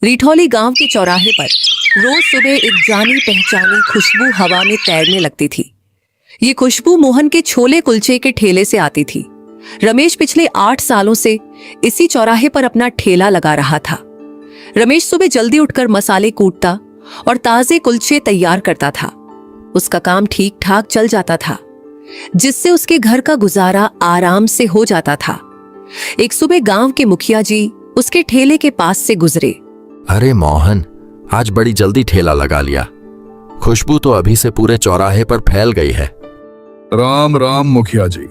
रिठौली गांव के चौराहे पर रोज सुबह एक जानी पहचानी खुशबू हवा में तैरने लगती थी। ये खुशबू मोहन के छोले कुलचे के ठेले से आती थी। रमेश पिछले 8 सालों से इसी चौराहे पर अपना ठेला लगा रहा था। रमेश सुबह जल्दी उठकर मसाले कूटता और ताजे कुलचे तैयार करता था। उसका काम ठीक ठाक चल जाता था, जिससे उसके घर का गुजारा आराम से हो जाता था। एक सुबह गांव के मुखिया जी उसके ठेले के पास से गुजरे। अरे मोहन, आज बड़ी जल्दी ठेला लगा लिया। खुशबू तो अभी से पूरे चौराहे पर फैल गई है। राम राम मुखिया जी,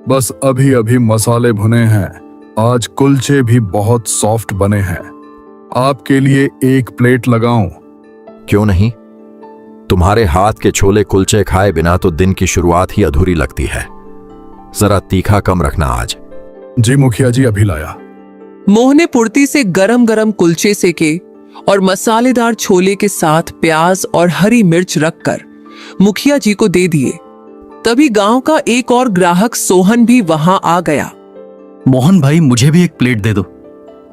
बस अभी अभी मसाले भुने हैं। आज कुलचे भी बहुत सॉफ्ट बने हैं। आपके लिए 1 प्लेट लगाऊं? क्यों नहीं? तुम्हारे हाथ के छोले कुलचे खाए बिना तो दिन की शुरुआत ही अधूरी लगती है। जरा तीखा कम रखना आज। जी मुखिया जी, अभी लाया। मोहन ने फुर्ती से गरम गरम कुलचे सेके और मसालेदार छोले के साथ प्याज और हरी मिर्च रखकर मुखिया जी को दे दिए। तभी गांव का एक और ग्राहक सोहन भी वहां आ गया। मोहन भाई, मुझे भी 1 प्लेट दे दो।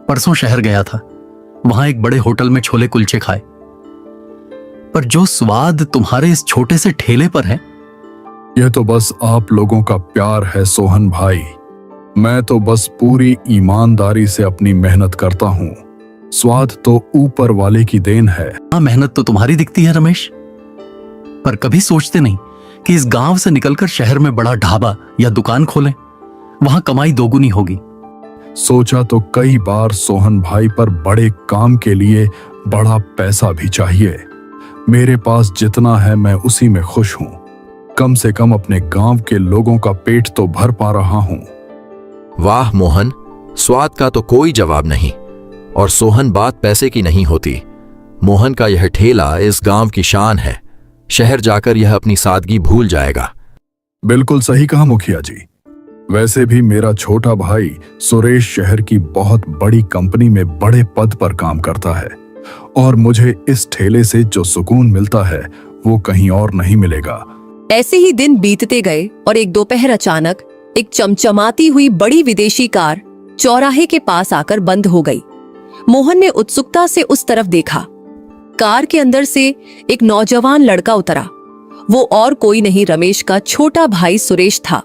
परसों शहर गया था, वहां एक बड़े होटल में छोले कुलचे खाए, पर जो स्वाद तुम्हारे इस छोटे से ठेले पर है। यह तो बस आप लोगों का प्यार है सोहन भाई। मैं तो बस पूरी ईमानदारी से अपनी मेहनत करता हूँ। स्वाद तो ऊपर वाले की देन है। हाँ, मेहनत तो तुम्हारी दिखती है रमेश, पर कभी सोचते नहीं कि इस गांव से निकलकर शहर में बड़ा ढाबा या दुकान खोलें, वहां कमाई दोगुनी होगी। सोचा तो कई बार सोहन भाई, पर बड़े काम के लिए बड़ा पैसा भी चाहिए। मेरे पास जितना है मैं उसी में खुश हूँ। कम से कम अपने गांव के लोगों का पेट तो भर पा रहा हूँ। वाह मोहन, स्वाद का तो कोई जवाब नहीं। और सोहन, बात पैसे की नहीं होती। मोहन का यह ठेला इस गांव की शान है। शहर जाकर यह अपनी सादगी भूल जाएगा। बिल्कुल सही कहा मुखिया जी। वैसे भी मेरा छोटा भाई सुरेश शहर की बहुत बड़ी कंपनी में बड़े पद पर काम करता है, और मुझे इस ठेले से जो सुकून मिलता है वो कहीं और नहीं मिलेगा। ऐसे ही दिन बीतते गए और एक दोपहर अचानक एक चमचमाती हुई बड़ी विदेशी कार चौराहे के पास आकर बंद हो गई। मोहन ने उत्सुकता से उस तरफ देखा। कार के अंदर से एक नौजवान लड़का उतरा। वो और कोई नहीं, रमेश का छोटा भाई सुरेश था,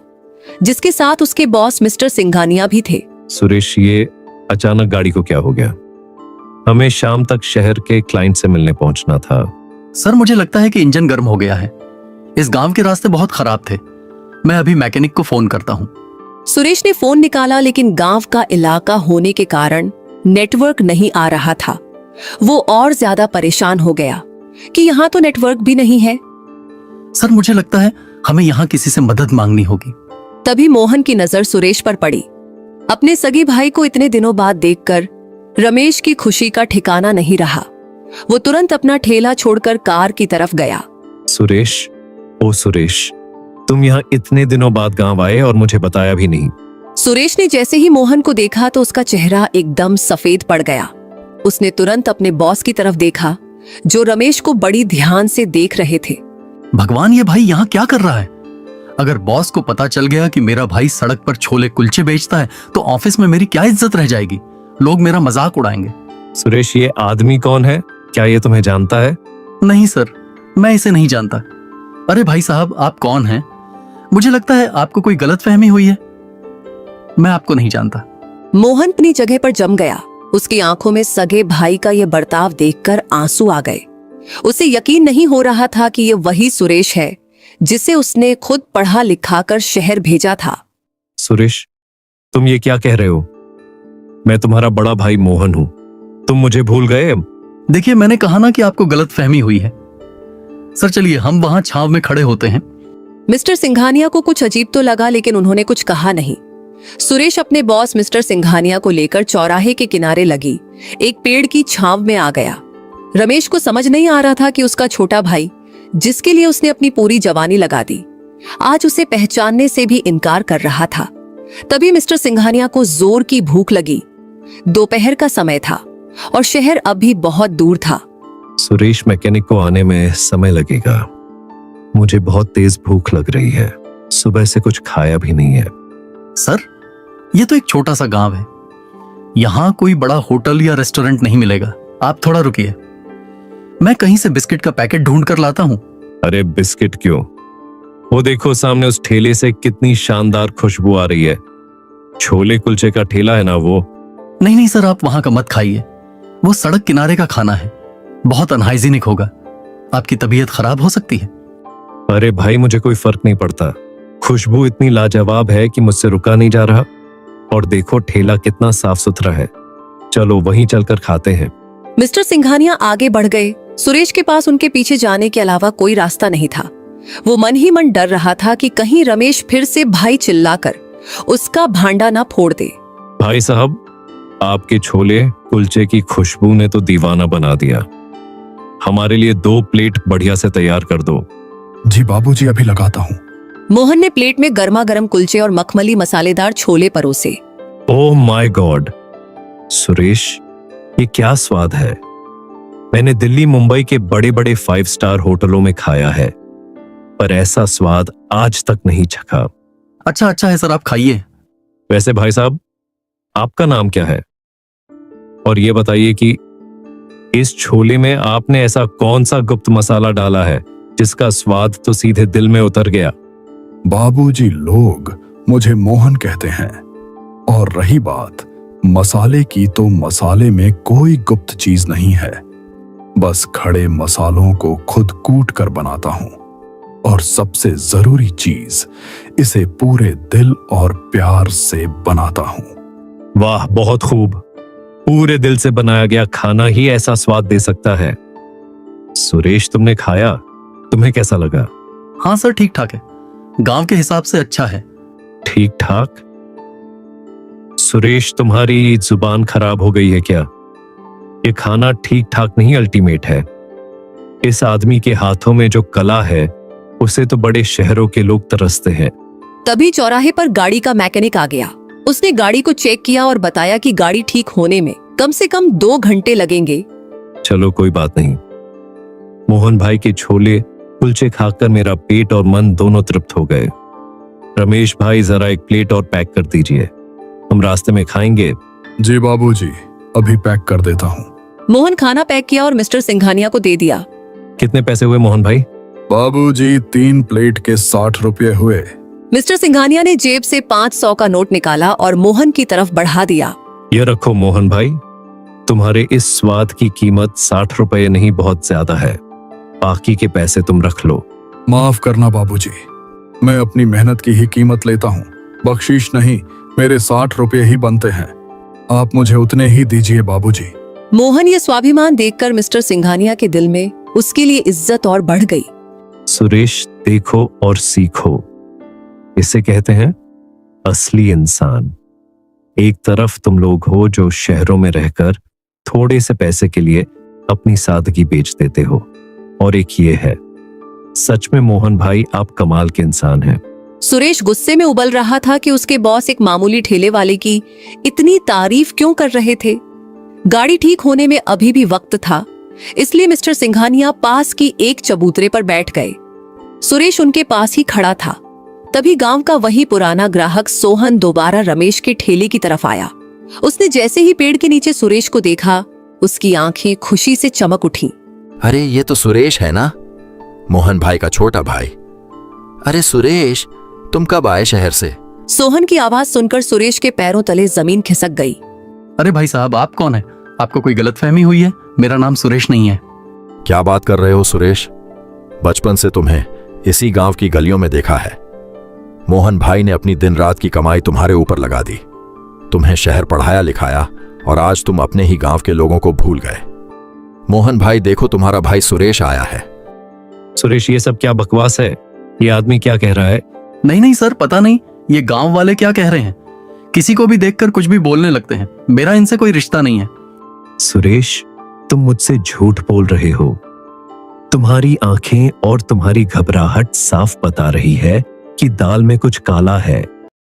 जिसके साथ उसके बॉस मिस्टर सिंघानिया भी थे। सुरेश, ये अचानक गाड़ी को क्या हो गया? हमें शाम तक शहर के क्लाइंट से मिलने पहुंचना था। सर, मुझे लगता है कि इंजन गर्म हो गया है। इस गांव के रास्ते बहुत खराब थे। मैं अभी मैकेनिक को फोन करता हूँ। सुरेश ने फोन निकाला, लेकिन गांव का इलाका होने के कारण नेटवर्क नहीं आ रहा था। वो और ज्यादा परेशान हो गया कि यहाँ तो नेटवर्क भी नहीं है। सर, मुझे लगता है हमें यहाँ किसी से मदद मांगनी होगी। तभी मोहन की नजर सुरेश पर पड़ी। अपने सगे भाई को इतने दिनों बाद देखकर रमेश की खुशी का ठिकाना नहीं रहा। वो तुरंत अपना ठेला छोड़कर कार की तरफ गया। सुरेश, ओ सुरेश, तुम यहाँ इतने दिनों बाद गांव आए और मुझे बताया भी नहीं। सुरेश ने जैसे ही मोहन को देखा तो उसका चेहरा एकदम सफेद पड़ गया। उसने तुरंत अपने बॉस की तरफ देखा, जो रमेश को बड़ी ध्यान से देख रहे थे। भगवान, ये भाई यहाँ क्या कर रहा है? अगर बॉस को पता चल गया कि मेरा भाई सड़क पर छोले कुलचे बेचता है तो ऑफिस में मेरी क्या इज्जत रह जाएगी। लोग मेरा मजाक उड़ाएंगे। सुरेश, ये आदमी कौन है? क्या ये तुम्हें जानता है? नहीं सर, मैं इसे नहीं जानता। अरे भाई साहब, आप कौन हैं? मुझे लगता है आपको कोई गलतफहमी हुई है। मैं आपको नहीं जानता। मोहन अपनी जगह पर जम गया। उसकी आंखों में सगे भाई का यह बर्ताव देखकर आंसू आ गए। उसे यकीन नहीं हो रहा था कि यह वही सुरेश है जिसे उसने खुद पढ़ा लिखा कर शहर भेजा था। सुरेश, तुम ये क्या कह रहे हो? मैं तुम्हारा बड़ा भाई मोहन हूं। तुम मुझे भूल गए? देखिए, मैंने कहा ना कि आपको गलतफहमी हुई है। सर, चलिए हम वहां छांव में खड़े होते हैं। मिस्टर सिंघानिया को कुछ अजीब तो लगा, लेकिन उन्होंने कुछ कहा नहीं। सुरेश अपने बॉस मिस्टर सिंघानिया को लेकर चौराहे के किनारे लगी एक पेड़ की छांव में आ गया। रमेश को समझ नहीं आ रहा था कि उसका छोटा भाई, जिसके लिए उसने अपनी पूरी जवानी लगा दी, आज उसे पहचानने से भी इनकार कर रहा था। तभी मिस्टर सिंघानिया को जोर की भूख लगी। दोपहर का समय था और शहर अब भी बहुत दूर था। सुरेश, मैकेनिक को आने में समय लगेगा। मुझे बहुत तेज भूख लग रही है। सुबह से कुछ खाया भी नहीं है। सर, ये तो एक छोटा सा गांव है। यहाँ कोई बड़ा होटल या रेस्टोरेंट नहीं मिलेगा। आप थोड़ा रुकिए, मैं कहीं से बिस्किट का पैकेट ढूंढ कर लाता हूं। अरे बिस्किट क्यों? वो देखो सामने उस ठेले से कितनी शानदार खुशबू आ रही है। छोले कुलचे का ठेला है ना वो? नहीं नहीं सर, आप वहां का मत खाइए, वो सड़क किनारे का खाना है, बहुत अनहाइजीनिक होगा, आपकी तबीयत खराब हो सकती है। अरे भाई मुझे कोई फर्क नहीं पड़ता, खुशबू इतनी लाजवाब है कि मुझसे रुका नहीं जा रहा। और देखो ठेला कितना साफ सुथरा है, चलो वहीं चलकर खाते हैं। मिस्टर सिंघानिया आगे बढ़ गए। सुरेश के पास उनके पीछे जाने के अलावा कोई रास्ता नहीं था। वो मन ही मन डर रहा था कि कहीं रमेश फिर से भाई चिल्लाकर उसका भांडा ना फोड़ दे। भाई साहब, आपके छोले कुलचे की खुशबू ने तो दीवाना बना दिया। हमारे लिए 2 प्लेट बढ़िया से तैयार कर दो। जी बाबूजी, अभी लगाता हूँ। मोहन ने प्लेट में गर्मा गर्म कुलचे और मखमली मसालेदार छोले परोसे। ओह माय गॉड सुरेश, ये क्या स्वाद है। मैंने दिल्ली मुंबई के बड़े बड़े 5 स्टार होटलों में खाया है, पर ऐसा स्वाद आज तक नहीं चखा। अच्छा है सर, आप खाइए। वैसे भाई साहब, आपका नाम क्या है? और ये बताइए कि इस छोले में आपने ऐसा कौन सा गुप्त मसाला डाला है जिसका स्वाद तो सीधे दिल में उतर गया? बाबूजी, लोग मुझे मोहन कहते हैं। और रही बात मसाले की, तो मसाले में कोई गुप्त चीज नहीं है, बस खड़े मसालों को खुद कूट कर बनाता हूं। और सबसे जरूरी चीज, इसे पूरे दिल और प्यार से बनाता हूं। वाह, बहुत खूब। पूरे दिल से बनाया गया खाना ही ऐसा स्वाद दे सकता है। सुरेश, तुमने खाया, तुम्हें कैसा लगा? हाँ सर, ठीक ठाक है, गांव के हिसाब से अच्छा है। ठीक ठाक? सुरेश, तुम्हारी जुबान खराब हो गई है क्या? ये खाना ठीक ठाक नहीं, अल्टीमेट है। इस आदमी के हाथों में जो कला है उसे तो बड़े शहरों के लोग तरसते हैं। तभी चौराहे पर गाड़ी का मैकेनिक आ गया। उसने गाड़ी को चेक किया और बताया कि गाड़ी ठीक होने में कम से कम 2 घंटे लगेंगे। चलो कोई बात नहीं। मोहन भाई के छोले कुलचे खाकर मेरा पेट और मन दोनों तृप्त हो गए। रमेश भाई, जरा एक प्लेट और पैक कर दीजिए, हम रास्ते में खाएंगे। जी बाबूजी, अभी पैक कर देता हूँ। मोहन खाना पैक किया और मिस्टर सिंघानिया को दे दिया। कितने पैसे हुए मोहन भाई? बाबूजी, 3 प्लेट के 60 रुपये हुए। मिस्टर सिंघानिया ने जेब से 500 का नोट निकाला और मोहन की तरफ बढ़ा दिया। ये रखो मोहन भाई, तुम्हारे इस स्वाद की कीमत 60 रुपये नहीं, बहुत ज्यादा है। बाकी के पैसे तुम रख लो। माफ करना बाबूजी, मैं अपनी मेहनत की ही कीमत लेता हूँ, बख्शीश नहीं। मेरे 60 रुपये ही बनते हैं, आप मुझे उतने ही दीजिए बाबूजी। मोहन ये स्वाभिमान देखकर मिस्टर सिंघानिया के दिल में उसके लिए इज्जत और बढ़ गई। सुरेश, देखो और सीखो, इसे कहते हैं असली इंसान। एक तरफ तुम लोग हो जो शहरों में रहकर थोड़े से पैसे के लिए अपनी सादगी बेच देते हो, और एक ये है, सच में मोहन भाई आप कमाल के इंसान हैं। सुरेश गुस्से में उबल रहा था कि उसके बॉस एक मामूली ठेले वाले की इतनी तारीफ क्यों कर रहे थे। गाड़ी ठीक होने में अभी भी वक्त था, इसलिए मिस्टर सिंघानिया पास की एक चबूतरे पर बैठ गए। सुरेश उनके पास ही खड़ा था। तभी गांव का वही पुराना ग्राहक सोहन दोबारा रमेश के ठेले की तरफ आया। उसने जैसे ही पेड़ के नीचे सुरेश को देखा, उसकी आंखें खुशी से चमक उठी। अरे ये तो सुरेश है ना, मोहन भाई का छोटा भाई। अरे सुरेश, तुम कब आए शहर से? सोहन की आवाज सुनकर सुरेश के पैरों तले जमीन खिसक गई। अरे भाई साहब, आप कौन है? आपको कोई गलतफहमी हुई है, मेरा नाम सुरेश नहीं है। क्या बात कर रहे हो सुरेश? बचपन से तुम्हें इसी गांव की गलियों में देखा है। मोहन भाई ने अपनी दिन रात की कमाई तुम्हारे ऊपर लगा दी, तुम्हें शहर पढ़ाया लिखाया, और आज तुम अपने ही गांव के लोगों को भूल गए। मोहन भाई, देखो तुम्हारा भाई सुरेश आया है। सुरेश, ये सब क्या बकवास है? ये आदमी क्या कह रहा है? नहीं सर, पता नहीं ये गांव वाले क्या कह रहे हैं, किसी को भी देखकर कुछ भी बोलने लगते हैं। मेरा इनसे कोई रिश्ता नहीं है। सुरेश, तुम मुझसे झूठ बोल रहे हो। तुम्हारी आंखें और तुम्हारी घबराहट साफ बता रही है कि दाल में कुछ काला है।